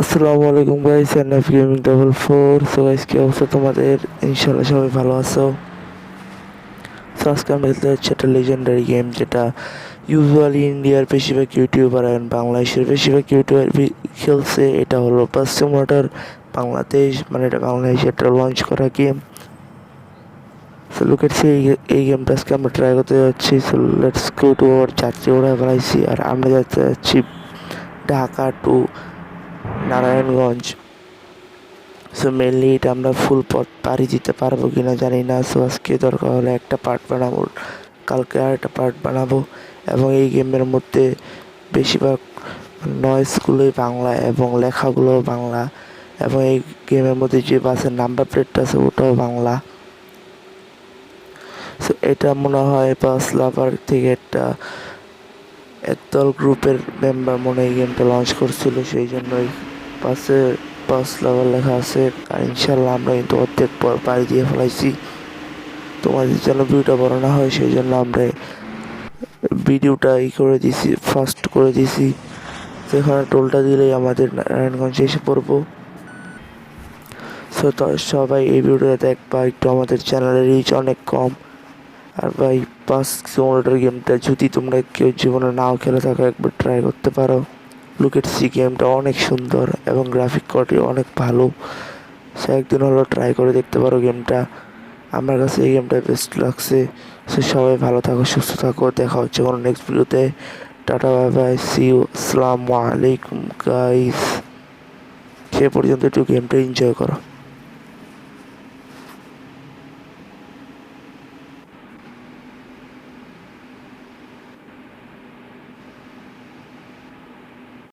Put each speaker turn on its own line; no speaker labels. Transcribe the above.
আসসালামু আলাইকুম guys, NF gaming 44। So guys, কি অবস্থা তোমাদের? ইনশাল্লাহ সবাই ভালো আছো। সো আজকে আমরা খেলতে যাচ্ছি একটা লেজেন্ডারি গেম, যেটা ইউজুয়ালি ইন্ডিয়ার বেশিরভাগ ইউটিউবার আর বাংলাদেশের বেশিরভাগ ইউটিউবার খেলছে। এটা হলো বাস সিমুলেটর বাংলাদেশ, মানে এটা বাংলাদেশে একটা লঞ্চ করা game. So look at see, এই গেমটা আজকে আমরা ট্রাই করতে যাচ্ছি। So let's go to our যাত্রী ওড়ায় ফেলাইছি, আর আমরা যাতে যাচ্ছি Dhaka to Narayanganj. So mainly এটা আমরা ফুল পথ পাড়ি দিতে পারবো কিনা জানি না। সো আজকে দরকার হলে একটা পার্ট বানাবো, কালকে আর একটা পার্ট বানাবো। এবং এই গেমের মধ্যে বেশিরভাগ নয়েজগুলোই বাংলা এবং লেখাগুলোও বাংলা, এবং এই গেমের মধ্যে যে বাসের নাম্বার প্লেটটা আছে ওটাও বাংলা। সো এটা মনে হয় বাস লাভার থেকে একদল গ্রুপের মেম্বার মনে হয় এই গেমটা লঞ্চ করছিল, সেই জন্যই পাশে বাস লাভার লেখা আছে। আর ইনশাল্লাহ আমরা কিন্তু অর্ধেক পাড়ি দিয়ে ফেলাইছি। তোমাদের যেন ভিডিওটা বড় না হয় সেই জন্য আমরা ভিডিওটা করে দিছি, ফাস্ট করে দিছি। সেখানে টোলটা দিলেই আমাদের নারায়ণগঞ্জে এসে পড়বো। সো সবাই এই ভিডিওটা দেখবা, একটু আমাদের চ্যানেলের রিচ অনেক কম। আর ভাই, বাস সিমুলেটর গেমটা যদি তোমরা কেউ জীবনে নাও খেলে থাকো, একবার ট্রাই করতে পারো। লুক এট সি, গেমটা অনেক সুন্দর এবং গ্রাফিক কোয়ালিটি অনেক ভালো। সে একদিন হলো ট্রাই করে দেখতে পারো গেমটা। আমার কাছে এই গেমটা বেস্ট লাগছে। সে সবাই ভালো থাকো, সুস্থ থাকো, দেখা হচ্ছে কোনো নেক্সট ভিডিওতে। Tata, bye bye, see you, আসসালামু আলাইকুম গাইস। সে পর্যন্ত একটু গেমটা এনজয় করো।